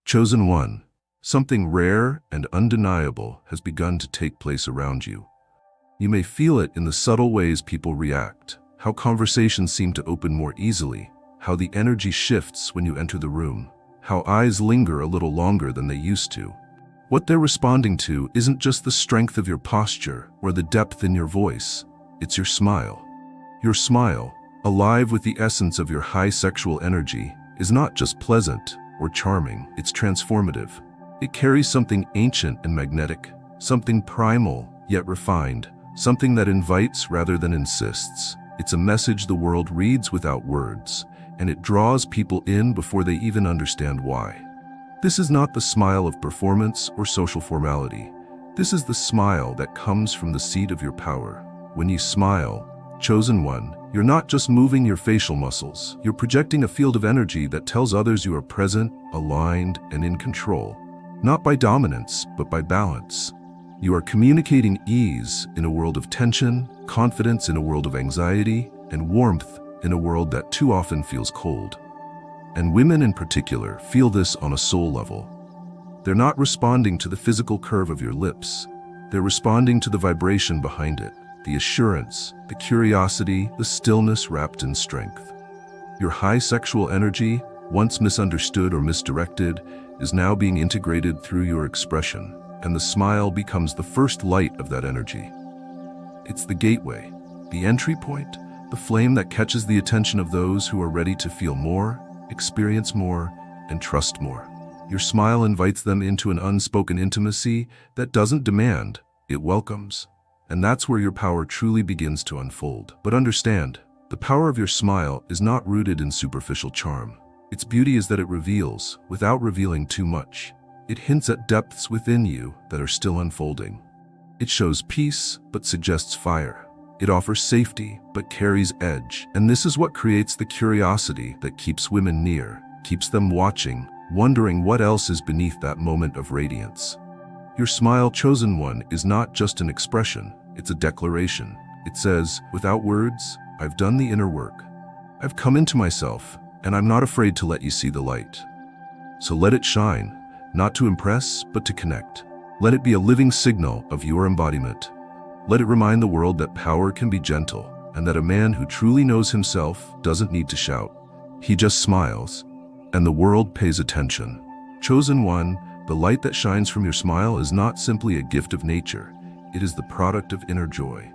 Chosen one, something rare and undeniable has begun to take place around you. You may feel it in the subtle ways people react, how conversations seem to open more easily, how the energy shifts when you enter the room, how eyes linger a little longer than they used to. What they're responding to isn't just the strength of your posture or the depth in your voice, it's your smile. Your smile, alive with the essence of your high sexual energy, is not just pleasant or charming, it's transformative. It carries something ancient and magnetic, something primal yet refined, something that invites rather than insists. It's a message the world reads without words, and it draws people in before they even understand why. This is not the smile of performance or social formality. This is the smile that comes from the seat of your power. When you smile, chosen one, you're not just moving your facial muscles. You're projecting a field of energy that tells others you are present, aligned, and in control. Not by dominance, but by balance. You are communicating ease in a world of tension, confidence in a world of anxiety, and warmth in a world that too often feels cold. And women in particular feel this on a soul level. They're not responding to the physical curve of your lips. They're responding to the vibration behind it, the assurance, the curiosity, the stillness wrapped in strength. Your high sexual energy, once misunderstood or misdirected, is now being integrated through your expression, and the smile becomes the first light of that energy. It's the gateway, the entry point, the flame that catches the attention of those who are ready to feel more, experience more, and trust more. Your smile invites them into an unspoken intimacy that doesn't demand, it welcomes. And that's where your power truly begins to unfold. But understand, the power of your smile is not rooted in superficial charm. Its beauty is that it reveals, without revealing too much. It hints at depths within you that are still unfolding. It shows peace, but suggests fire. It offers safety, but carries edge. And this is what creates the curiosity that keeps women near, keeps them watching, wondering what else is beneath that moment of radiance. Your smile, chosen one, is not just an expression, it's a declaration. It says, without words, I've done the inner work. I've come into myself, and I'm not afraid to let you see the light. So let it shine, not to impress, but to connect. Let it be a living signal of your embodiment. Let it remind the world that power can be gentle, and that a man who truly knows himself doesn't need to shout. He just smiles, and the world pays attention. Chosen one, the light that shines from your smile is not simply a gift of nature, it is the product of inner joy.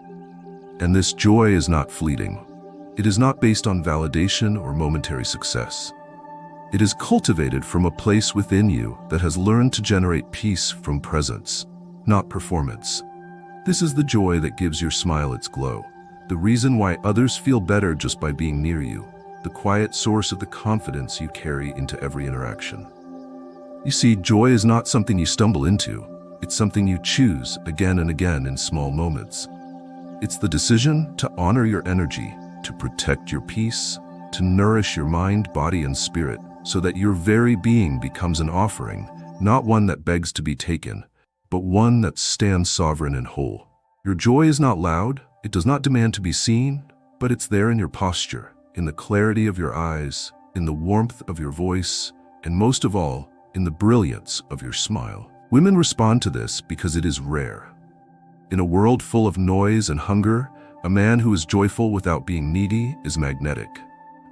And this joy is not fleeting. It is not based on validation or momentary success. It is cultivated from a place within you that has learned to generate peace from presence, not performance. This is the joy that gives your smile its glow, the reason why others feel better just by being near you, the quiet source of the confidence you carry into every interaction. You see, joy is not something you stumble into. It's something you choose again and again in small moments. It's the decision to honor your energy, to protect your peace, to nourish your mind, body, and spirit, so that your very being becomes an offering, not one that begs to be taken, but one that stands sovereign and whole. Your joy is not loud, it does not demand to be seen, but it's there in your posture, in the clarity of your eyes, in the warmth of your voice, and most of all, in the brilliance of your smile. Women respond to this because it is rare. In a world full of noise and hunger, a man who is joyful without being needy is magnetic.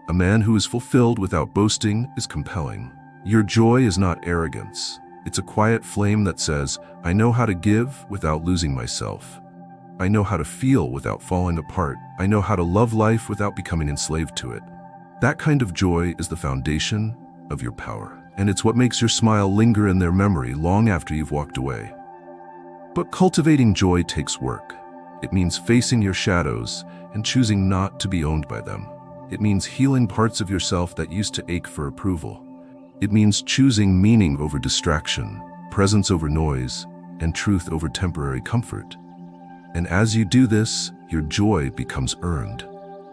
A man who is fulfilled without boasting is compelling. Your joy is not arrogance. It's a quiet flame that says, I know how to give without losing myself. I know how to feel without falling apart. I know how to love life without becoming enslaved to it. That kind of joy is the foundation of your power. And it's what makes your smile linger in their memory long after you've walked away. But cultivating joy takes work. It means facing your shadows and choosing not to be owned by them. It means healing parts of yourself that used to ache for approval. It means choosing meaning over distraction, presence over noise, and truth over temporary comfort. And as you do this, your joy becomes earned.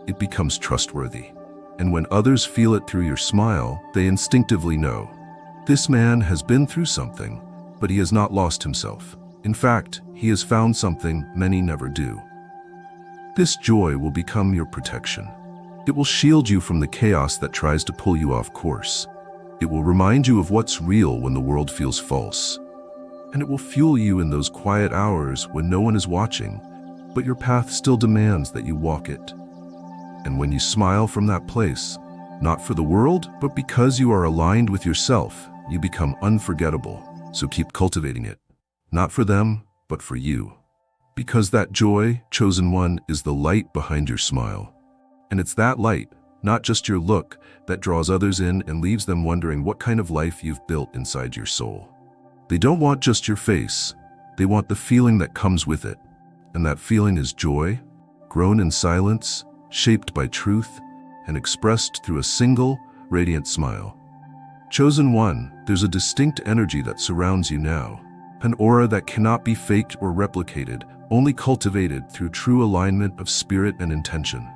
It becomes trustworthy. And when others feel it through your smile, they instinctively know. This man has been through something, but he has not lost himself. In fact, he has found something many never do. This joy will become your protection. It will shield you from the chaos that tries to pull you off course. It will remind you of what's real when the world feels false. And it will fuel you in those quiet hours when no one is watching, but your path still demands that you walk it. And when you smile from that place, not for the world, but because you are aligned with yourself, you become unforgettable. So keep cultivating it. Not for them, but for you. Because that joy, chosen one, is the light behind your smile. And it's that light, not just your look, that draws others in and leaves them wondering what kind of life you've built inside your soul. They don't want just your face. They want the feeling that comes with it. And that feeling is joy, grown in silence, shaped by truth, and expressed through a single, radiant smile. Chosen one, there's a distinct energy that surrounds you now. An aura that cannot be faked or replicated, only cultivated through true alignment of spirit and intention.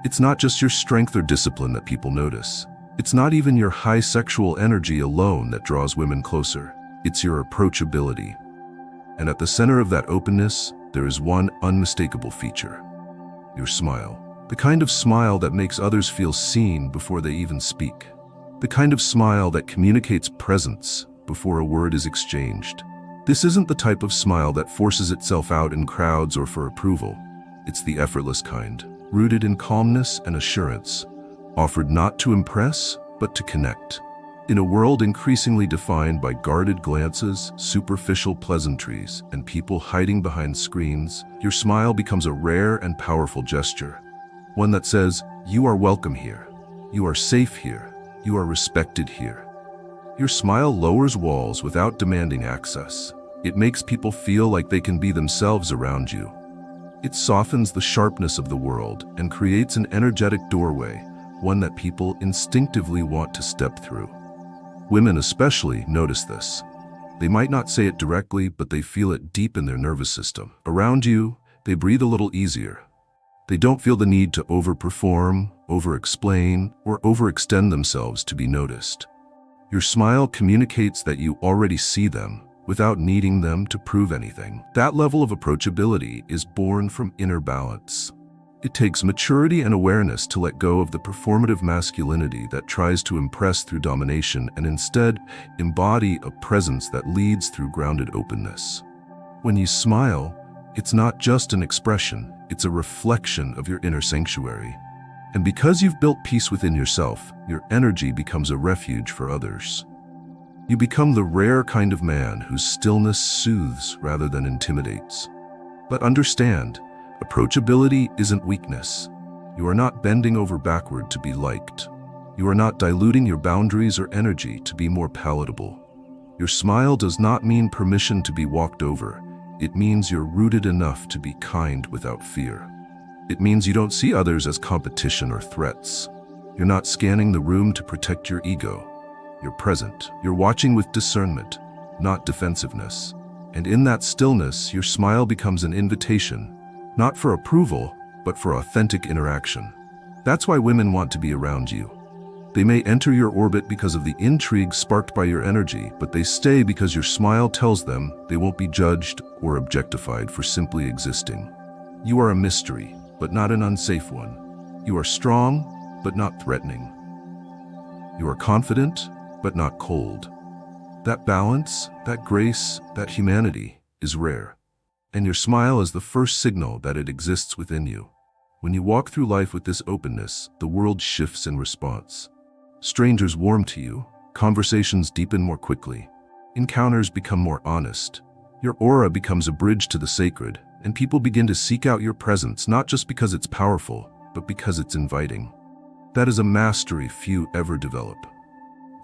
It's not just your strength or discipline that people notice. It's not even your high sexual energy alone that draws women closer. It's your approachability. And at the center of that openness, there is one unmistakable feature: your smile. The kind of smile that makes others feel seen before they even speak. The kind of smile that communicates presence before a word is exchanged. This isn't the type of smile that forces itself out in crowds or for approval. It's the effortless kind, rooted in calmness and assurance, offered not to impress, but to connect. In a world increasingly defined by guarded glances, superficial pleasantries, and people hiding behind screens, your smile becomes a rare and powerful gesture. One that says, "You are welcome here. You are safe here. You are respected here." Your smile lowers walls without demanding access. It makes people feel like they can be themselves around you. It softens the sharpness of the world and creates an energetic doorway, one that people instinctively want to step through. Women especially notice this. They might not say it directly, but they feel it deep in their nervous system. Around you, they breathe a little easier. They don't feel the need to overperform, over-explain, or overextend themselves to be noticed. Your smile communicates that you already see them, without needing them to prove anything. That level of approachability is born from inner balance. It takes maturity and awareness to let go of the performative masculinity that tries to impress through domination and instead embody a presence that leads through grounded openness. When you smile, it's not just an expression, it's a reflection of your inner sanctuary. And because you've built peace within yourself, your energy becomes a refuge for others. You become the rare kind of man whose stillness soothes rather than intimidates. But understand, approachability isn't weakness. You are not bending over backward to be liked. You are not diluting your boundaries or energy to be more palatable. Your smile does not mean permission to be walked over. It means you're rooted enough to be kind without fear. It means you don't see others as competition or threats. You're not scanning the room to protect your ego. You're present. You're watching with discernment, not defensiveness. And in that stillness, your smile becomes an invitation, not for approval, but for authentic interaction. That's why women want to be around you. They may enter your orbit because of the intrigue sparked by your energy, but they stay because your smile tells them they won't be judged or objectified for simply existing. You are a mystery, but not an unsafe one. You are strong, but not threatening. You are confident, but not cold. That balance, that grace, that humanity is rare. And your smile is the first signal that it exists within you. When you walk through life with this openness, the world shifts in response. Strangers warm to you, conversations deepen more quickly, encounters become more honest. Your aura becomes a bridge to the sacred, and people begin to seek out your presence not just because it's powerful, but because it's inviting. That is a mastery few ever develop.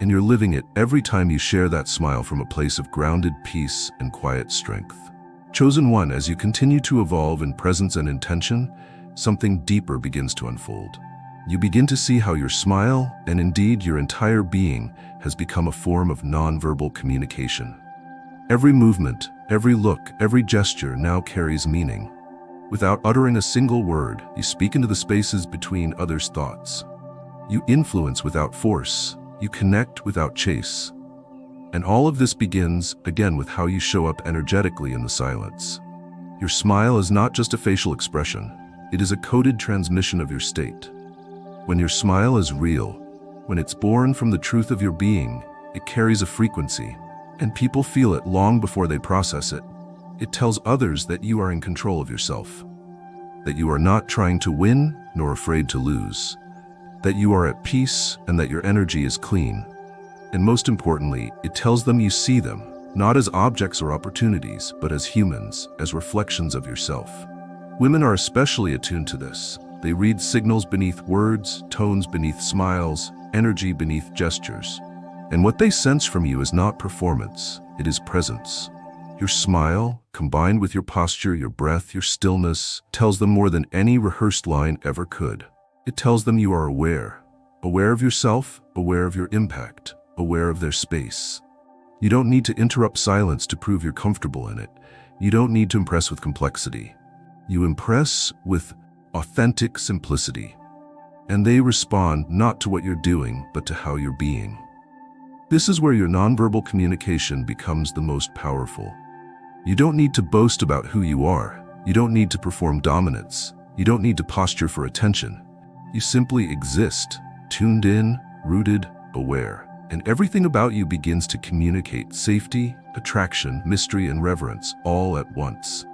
And you're living it every time you share that smile from a place of grounded peace and quiet strength. Chosen one, as you continue to evolve in presence and intention, something deeper begins to unfold. You begin to see how your smile, and indeed your entire being, has become a form of nonverbal communication. Every movement, every look, every gesture now carries meaning. Without uttering a single word, you speak into the spaces between others' thoughts. You influence without force. You connect without chase. And all of this begins, again, with how you show up energetically in the silence. Your smile is not just a facial expression. It is a coded transmission of your state. When your smile is real, When it's born from the truth of your being, it carries a frequency, and people feel it long before they process it. It tells others that you are in control of yourself, that you are not trying to win nor afraid to lose, that you are at peace and that your energy is clean. And most importantly, it tells them you see them, not as objects or opportunities, but as humans, as reflections of yourself. Women are especially attuned to this. They read signals beneath words, tones beneath smiles, energy beneath gestures. And what they sense from you is not performance, it is presence. Your smile, combined with your posture, your breath, your stillness, tells them more than any rehearsed line ever could. It tells them you are aware. Aware of yourself, aware of your impact, aware of their space. You don't need to interrupt silence to prove you're comfortable in it. You don't need to impress with complexity. You impress with authentic simplicity. And they respond not to what you're doing, but to how you're being. This is where your nonverbal communication becomes the most powerful. You don't need to boast about who you are. You don't need to perform dominance. You don't need to posture for attention. You simply exist, tuned in, rooted, aware. And everything about you begins to communicate safety, attraction, mystery, and reverence all at once.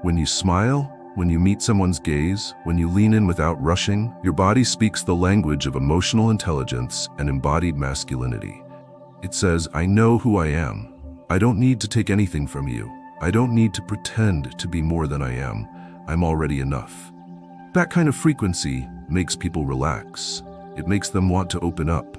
When you smile, when you meet someone's gaze, when you lean in without rushing, your body speaks the language of emotional intelligence and embodied masculinity. It says, I know who I am. I don't need to take anything from you. I don't need to pretend to be more than I am. I'm already enough. That kind of frequency makes people relax. It makes them want to open up.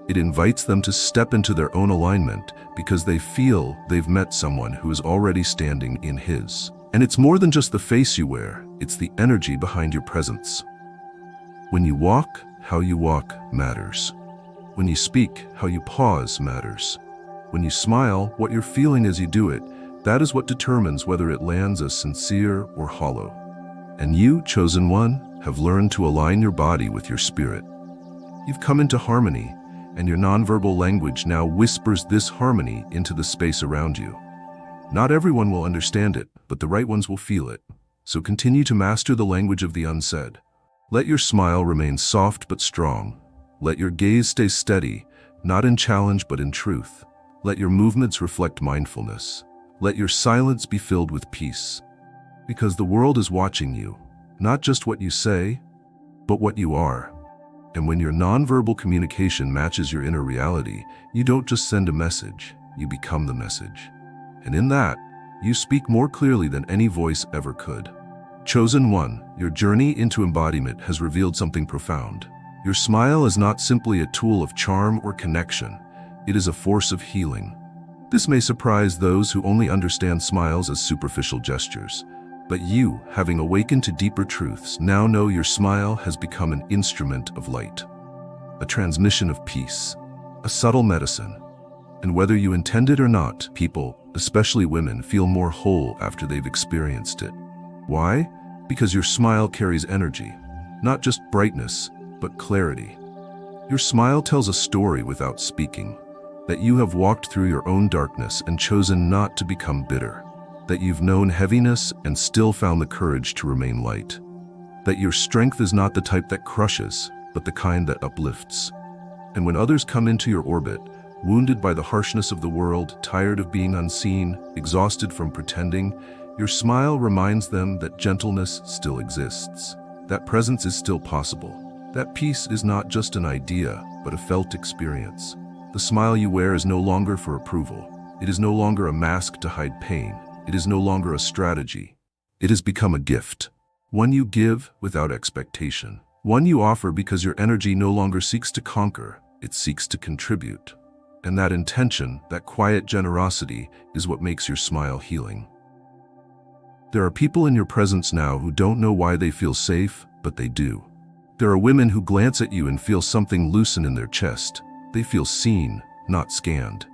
It invites them to step into their own alignment because they feel they've met someone who is already standing in his. And it's more than just the face you wear, it's the energy behind your presence. When you walk, how you walk matters. When you speak, how you pause matters. When you smile, what you're feeling as you do it, that is what determines whether it lands as sincere or hollow. And you, chosen one, have learned to align your body with your spirit. You've come into harmony, and your nonverbal language now whispers this harmony into the space around you. Not everyone will understand it, but the right ones will feel it. So continue to master the language of the unsaid. Let your smile remain soft but strong. Let your gaze stay steady, not in challenge but in truth. Let your movements reflect mindfulness. Let your silence be filled with peace. Because the world is watching you, not just what you say, but what you are. And when your nonverbal communication matches your inner reality, you don't just send a message, you become the message. And in that, you speak more clearly than any voice ever could. Chosen one, your journey into embodiment has revealed something profound. Your smile is not simply a tool of charm or connection, it is a force of healing. This may surprise those who only understand smiles as superficial gestures. But you, having awakened to deeper truths, now know your smile has become an instrument of light, a transmission of peace, a subtle medicine. And whether you intend it or not, people, especially women, feel more whole after they've experienced it. Why? Because your smile carries energy, not just brightness, but clarity. Your smile tells a story without speaking, that you have walked through your own darkness and chosen not to become bitter. That you've known heaviness and still found the courage to remain light. That your strength is not the type that crushes, but the kind that uplifts. And when others come into your orbit, wounded by the harshness of the world, tired of being unseen, exhausted from pretending, your smile reminds them that gentleness still exists. That presence is still possible. That peace is not just an idea, but a felt experience. The smile you wear is no longer for approval. It is no longer a mask to hide pain. It is no longer a strategy. It has become a gift. One you give without expectation. One you offer because your energy no longer seeks to conquer, it seeks to contribute. And that intention, that quiet generosity, is what makes your smile healing. There are people in your presence now who don't know why they feel safe, but they do. There are women who glance at you and feel something loosen in their chest. They feel seen, not scanned.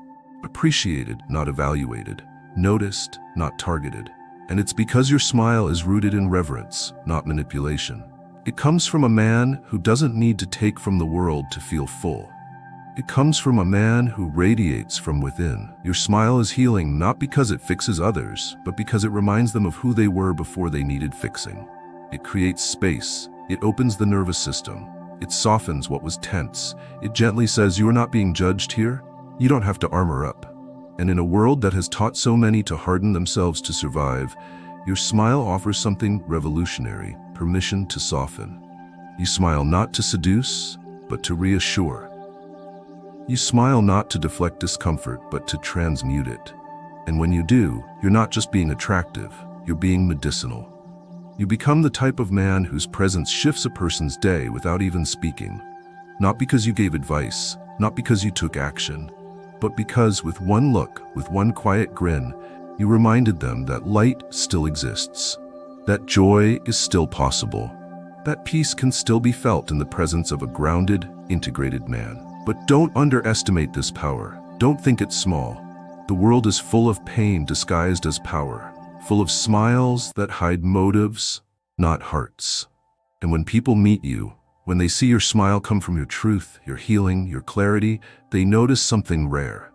Appreciated, not evaluated. Noticed, not targeted. And it's because your smile is rooted in reverence, not manipulation. It comes from a man who doesn't need to take from the world to feel full. It comes from a man who radiates from within. Your smile is healing not because it fixes others, but because it reminds them of who they were before they needed fixing. It creates space. It opens the nervous system. It softens what was tense. It gently says, you are not being judged here. You don't have to armor up. And in a world that has taught so many to harden themselves to survive, your smile offers something revolutionary: permission to soften. You smile not to seduce, but to reassure. You smile not to deflect discomfort, but to transmute it. And when you do, you're not just being attractive, you're being medicinal. You become the type of man whose presence shifts a person's day without even speaking. Not because you gave advice, not because you took action, but because with one look, with one quiet grin, you reminded them that light still exists, that joy is still possible, that peace can still be felt in the presence of a grounded, integrated man. But don't underestimate this power. Don't think it's small. The world is full of pain disguised as power, full of smiles that hide motives, not hearts. And when people meet you, when they see your smile come from your truth, your healing, your clarity, they notice something rare.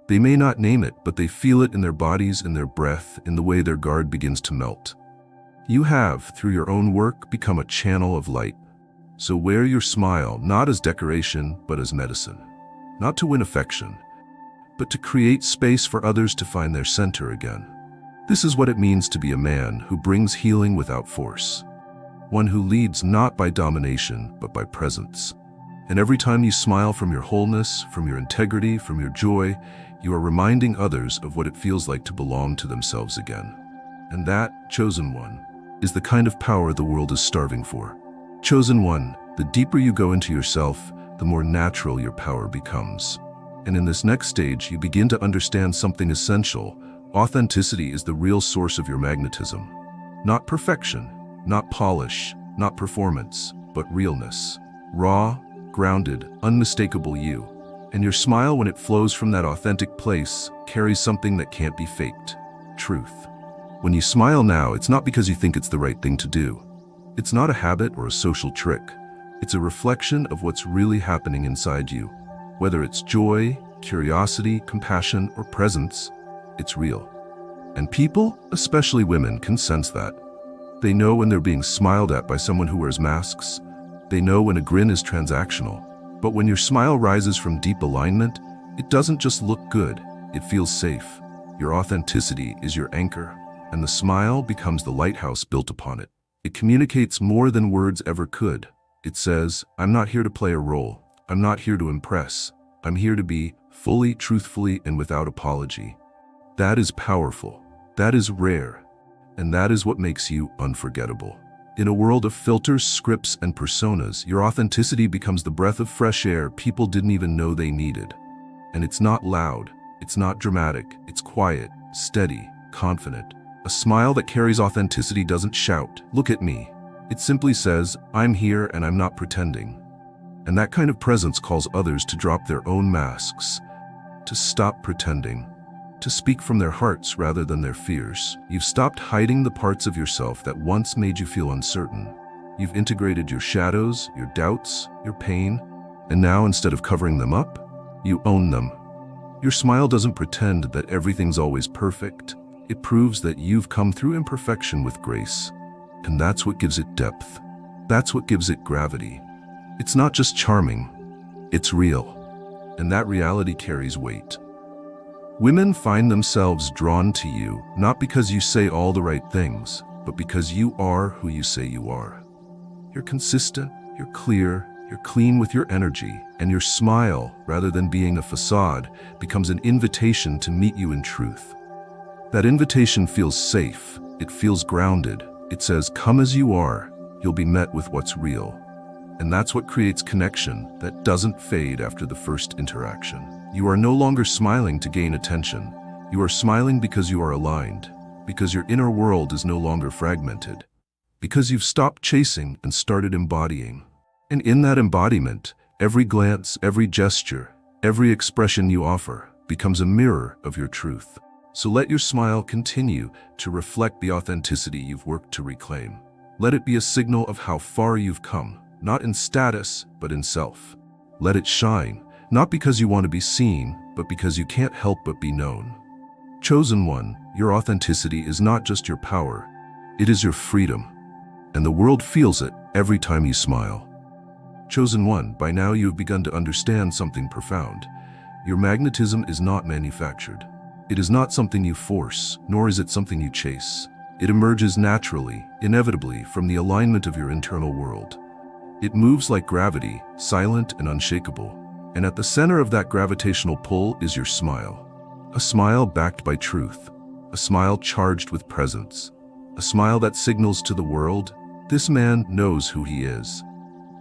They may not name it, but they feel it in their bodies, in their breath, in the way their guard begins to melt. You have, through your own work, become a channel of light. So wear your smile not as decoration, but as medicine. Not to win affection, but to create space for others to find their center again. This is what it means to be a man who brings healing without force. One who leads not by domination, but by presence. And every time you smile from your wholeness, from your integrity, from your joy, you are reminding others of what it feels like to belong to themselves again. And that, chosen one, is the kind of power the world is starving for. Chosen one, the deeper you go into yourself, the more natural your power becomes. And in this next stage, you begin to understand something essential. Authenticity is the real source of your magnetism. Not perfection, not polish, not performance, but realness. Raw, grounded, unmistakable you. And your smile, when it flows from that authentic place, carries something that can't be faked: truth. When you smile now, it's not because you think it's the right thing to do. It's not a habit or a social trick. It's a reflection of what's really happening inside you. Whether it's joy, curiosity, compassion, or presence, it's real. And people, especially women, can sense that. They know when they're being smiled at by someone who wears masks. They know when a grin is transactional. But when your smile rises from deep alignment, it doesn't just look good, it feels safe. Your authenticity is your anchor, and the smile becomes the lighthouse built upon it. It communicates more than words ever could. It says, I'm not here to play a role. I'm not here to impress. I'm here to be, fully, truthfully, and without apology. That is powerful. That is rare. And that is what makes you unforgettable. In a world of filters, scripts, and personas, your authenticity becomes the breath of fresh air people didn't even know they needed. And it's not loud. It's not dramatic. It's quiet, steady, confident. A smile that carries authenticity doesn't shout, "Look at me." It simply says, I'm here and I'm not pretending. And that kind of presence calls others to drop their own masks, to stop pretending, to speak from their hearts rather than their fears. You've stopped hiding the parts of yourself that once made you feel uncertain. You've integrated your shadows, your doubts, your pain, and now instead of covering them up, you own them. Your smile doesn't pretend that everything's always perfect. It proves that you've come through imperfection with grace. And that's what gives it depth. That's what gives it gravity. It's not just charming, it's real. And that reality carries weight. Women find themselves drawn to you, not because you say all the right things, but because you are who you say you are. You're consistent, you're clear, you're clean with your energy, and your smile, rather than being a facade, becomes an invitation to meet you in truth. That invitation feels safe, it feels grounded. It says, come as you are, you'll be met with what's real. And that's what creates connection that doesn't fade after the first interaction. You are no longer smiling to gain attention. You are smiling because you are aligned, because your inner world is no longer fragmented, because you've stopped chasing and started embodying. And in that embodiment, every glance, every gesture, every expression you offer becomes a mirror of your truth. So let your smile continue to reflect the authenticity you've worked to reclaim. Let it be a signal of how far you've come, not in status, but in self. Let it shine, not because you want to be seen, but because you can't help but be known. Chosen one, your authenticity is not just your power, it is your freedom. And the world feels it every time you smile. Chosen one, by now you have begun to understand something profound. Your magnetism is not manufactured. It is not something you force, nor is it something you chase. It emerges naturally, inevitably, from the alignment of your internal world. It moves like gravity, silent and unshakable. And at the center of that gravitational pull is your smile. A smile backed by truth. A smile charged with presence. A smile that signals to the world, this man knows who he is.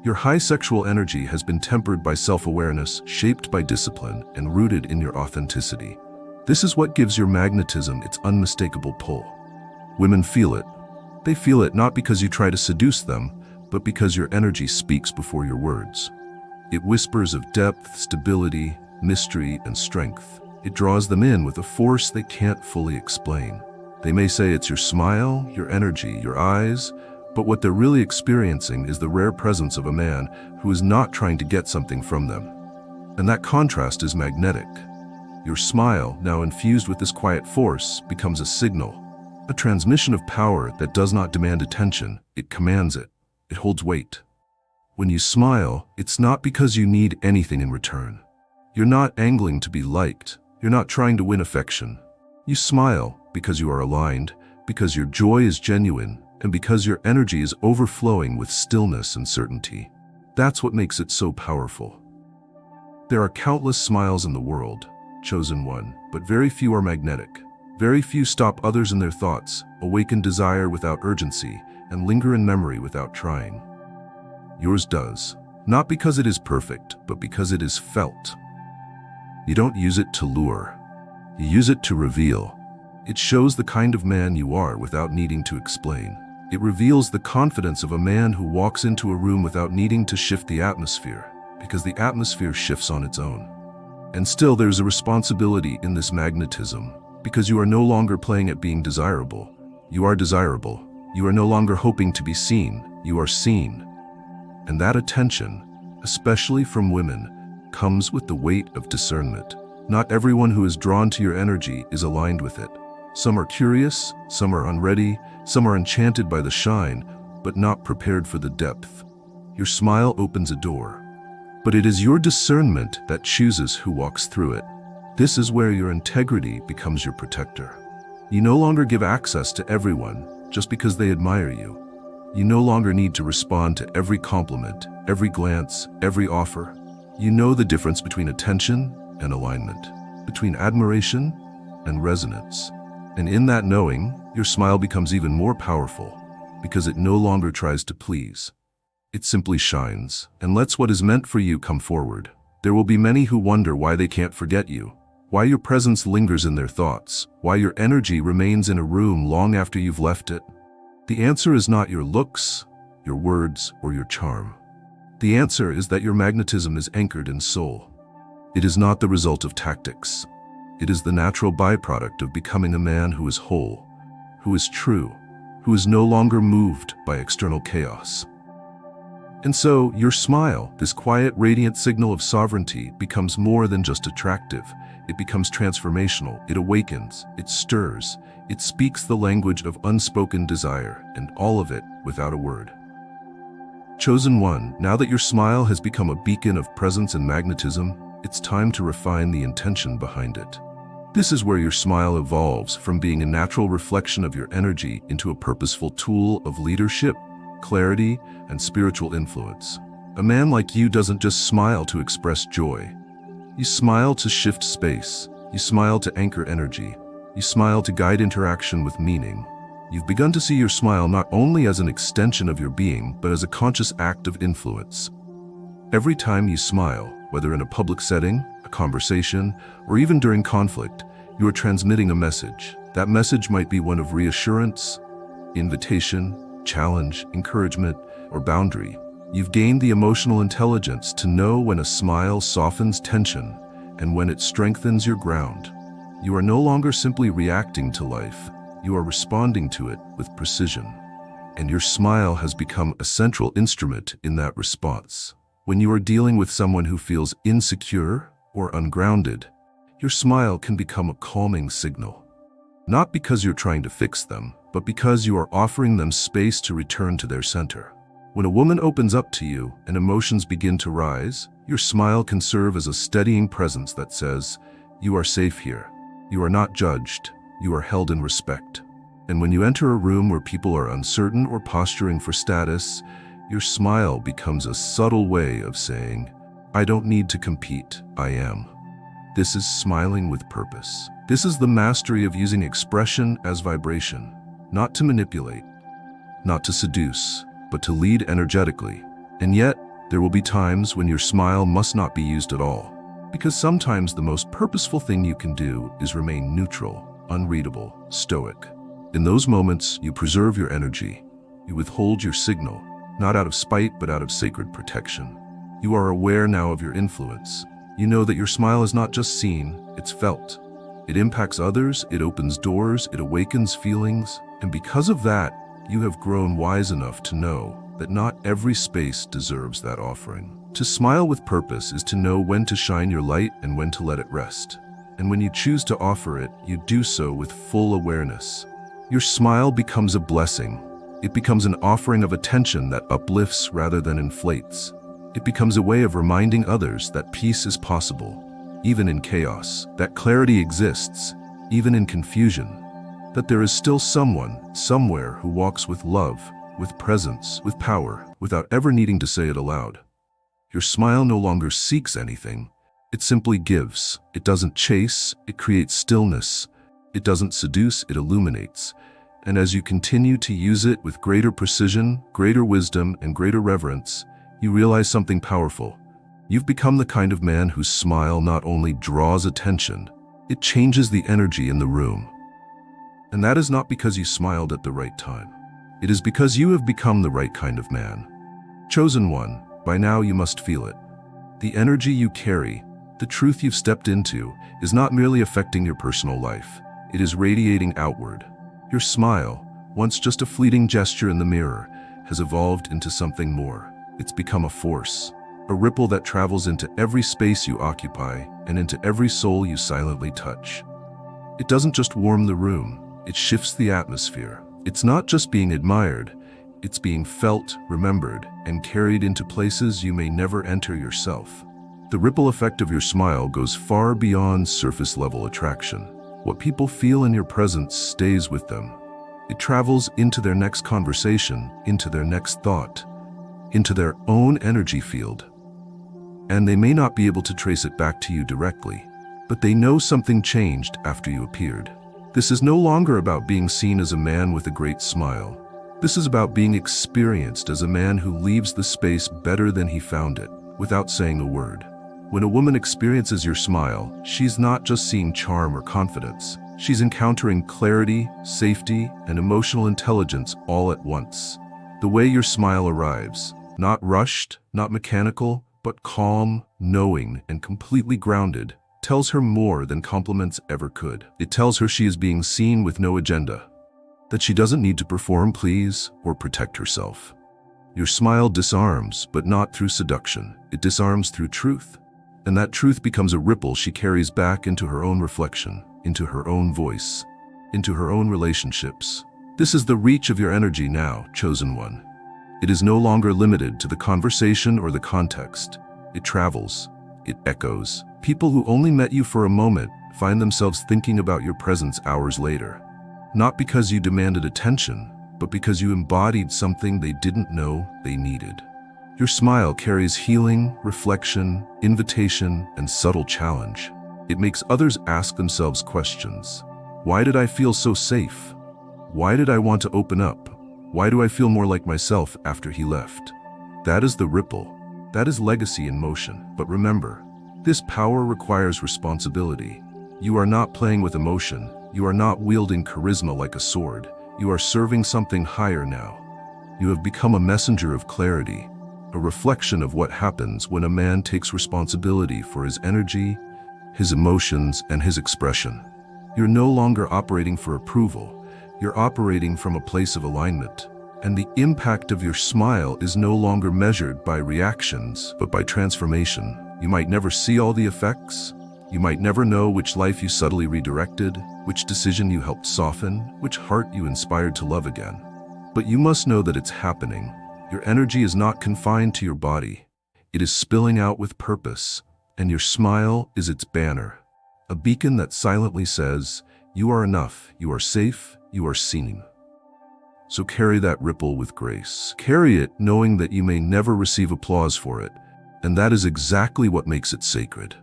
Your high sexual energy has been tempered by self-awareness, shaped by discipline, and rooted in your authenticity. This is what gives your magnetism its unmistakable pull. Women feel it. They feel it not because you try to seduce them, but because your energy speaks before your words. It whispers of depth, stability, mystery, and strength. It draws them in with a force they can't fully explain. They may say it's your smile, your energy, your eyes, but what they're really experiencing is the rare presence of a man who is not trying to get something from them. And that contrast is magnetic. Your smile, now infused with this quiet force, becomes a signal, a transmission of power that does not demand attention, it commands it. It holds weight. When you smile, it's not because you need anything in return. You're not angling to be liked. You're not trying to win affection. You smile because you are aligned, because your joy is genuine, and because your energy is overflowing with stillness and certainty. That's what makes it so powerful. There are countless smiles in the world, chosen one, but very few are magnetic. Very few stop others in their thoughts, awaken desire without urgency, and linger in memory without trying. Yours does, not because it is perfect, but because it is felt. You don't use it to lure. You use it to reveal. It shows the kind of man you are without needing to explain. It reveals the confidence of a man who walks into a room without needing to shift the atmosphere, because the atmosphere shifts on its own. And still there's a responsibility in this magnetism, because you are no longer playing at being desirable. You are desirable. You are no longer hoping to be seen, you are seen. And that attention, especially from women, comes with the weight of discernment. Not everyone who is drawn to your energy is aligned with it. Some are curious, some are unready, some are enchanted by the shine, but not prepared for the depth. Your smile opens a door, but it is your discernment that chooses who walks through it. This is where your integrity becomes your protector. You no longer give access to everyone just because they admire you. You no longer need to respond to every compliment, every glance, every offer. You know the difference between attention and alignment, between admiration and resonance. And in that knowing, your smile becomes even more powerful because it no longer tries to please. It simply shines and lets what is meant for you come forward. There will be many who wonder why they can't forget you, why your presence lingers in their thoughts, why your energy remains in a room long after you've left it. The answer is not your looks, your words, or your charm. The answer is that your magnetism is anchored in soul. It is not the result of tactics. It is the natural byproduct of becoming a man who is whole, who is true, who is no longer moved by external chaos. And so, your smile, this quiet, radiant signal of sovereignty, becomes more than just attractive. It becomes transformational. It awakens. It stirs. It speaks the language of unspoken desire, and all of it without a word. Chosen one, now that your smile has become a beacon of presence and magnetism, it's time to refine the intention behind it. This is where your smile evolves from being a natural reflection of your energy into a purposeful tool of leadership, clarity, and spiritual influence. A man like you doesn't just smile to express joy. You smile to shift space. You smile to anchor energy. You smile to guide interaction with meaning. You've begun to see your smile not only as an extension of your being, but as a conscious act of influence. Every time you smile, whether in a public setting, a conversation, or even during conflict, you are transmitting a message. That message might be one of reassurance, invitation, challenge, encouragement, or boundary. You've gained the emotional intelligence to know when a smile softens tension and when it strengthens your ground. You are no longer simply reacting to life. You are responding to it with precision. And your smile has become a central instrument in that response. When you are dealing with someone who feels insecure or ungrounded, your smile can become a calming signal. Not because you're trying to fix them, but because you are offering them space to return to their center. When a woman opens up to you and emotions begin to rise, your smile can serve as a steadying presence that says, "You are safe here. You are not judged. You are held in respect." And when you enter a room where people are uncertain or posturing for status, your smile becomes a subtle way of saying, "I don't need to compete, I am." This is smiling with purpose. This is the mastery of using expression as vibration, not to manipulate, not to seduce, but to lead energetically. And yet, there will be times when your smile must not be used at all, because sometimes the most purposeful thing you can do is remain neutral, unreadable, stoic. In those moments, you preserve your energy. You withhold your signal, not out of spite, but out of sacred protection. You are aware now of your influence. You know that your smile is not just seen, it's felt. It impacts others, it opens doors, it awakens feelings, and because of that, you have grown wise enough to know that not every space deserves that offering. To smile with purpose is to know when to shine your light and when to let it rest. And when you choose to offer it, you do so with full awareness. Your smile becomes a blessing. It becomes an offering of attention that uplifts rather than inflates. It becomes a way of reminding others that peace is possible, even in chaos, that clarity exists, even in confusion, that there is still someone, somewhere who walks with love, with presence, with power, without ever needing to say it aloud. Your smile no longer seeks anything. It simply gives. It doesn't chase, it creates stillness. It doesn't seduce, it illuminates. And as you continue to use it with greater precision, greater wisdom, and greater reverence, you realize something powerful. You've become the kind of man whose smile not only draws attention, it changes the energy in the room. And that is not because you smiled at the right time. It is because you have become the right kind of man. Chosen one, by now you must feel it. The energy you carry, the truth you've stepped into, is not merely affecting your personal life. It is radiating outward. Your smile, once just a fleeting gesture in the mirror, has evolved into something more. It's become a force, a ripple that travels into every space you occupy and into every soul you silently touch. It doesn't just warm the room, it shifts the atmosphere. It's not just being admired, it's being felt, remembered, and carried into places you may never enter yourself. The ripple effect of your smile goes far beyond surface-level attraction. What people feel in your presence stays with them. It travels into their next conversation, into their next thought, into their own energy field. And they may not be able to trace it back to you directly, but they know something changed after you appeared. This is no longer about being seen as a man with a great smile. This is about being experienced as a man who leaves the space better than he found it, without saying a word. When a woman experiences your smile, she's not just seeing charm or confidence. She's encountering clarity, safety, and emotional intelligence all at once. The way your smile arrives, not rushed, not mechanical, but calm, knowing, and completely grounded, tells her more than compliments ever could. It tells her she is being seen with no agenda, that she doesn't need to perform, please, or protect herself. Your smile disarms, but not through seduction. It disarms through truth. And that truth becomes a ripple she carries back into her own reflection, into her own voice, into her own relationships. This is the reach of your energy now, chosen one. It is no longer limited to the conversation or the context. It travels. It echoes. People who only met you for a moment find themselves thinking about your presence hours later. Not because you demanded attention, but because you embodied something they didn't know they needed. Your smile carries healing, reflection, invitation, and subtle challenge. It makes others ask themselves questions. Why did I feel so safe? Why did I want to open up? Why do I feel more like myself after he left? That is the ripple. That is legacy in motion. But remember, this power requires responsibility. You are not playing with emotion. You are not wielding charisma like a sword. You are serving something higher now. You have become a messenger of clarity, a reflection of what happens when a man takes responsibility for his energy, his emotions, and his expression. You're no longer operating for approval. You're operating from a place of alignment. And the impact of your smile is no longer measured by reactions, but by transformation. You might never see all the effects. You might never know which life you subtly redirected, which decision you helped soften, which heart you inspired to love again. But you must know that it's happening, Your energy is not confined to your body. It is spilling out with purpose, and your smile is its banner. A beacon that silently says, you are enough, you are safe, you are seen. So carry that ripple with grace. Carry it knowing that you may never receive applause for it, and that is exactly what makes it sacred.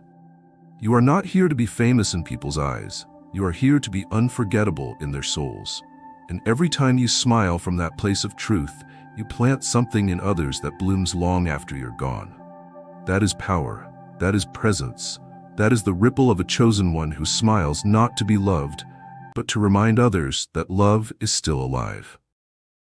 You are not here to be famous in people's eyes. You are here to be unforgettable in their souls. And every time you smile from that place of truth, you plant something in others that blooms long after you're gone. That is power. That is presence. That is the ripple of a chosen one who smiles not to be loved, but to remind others that love is still alive.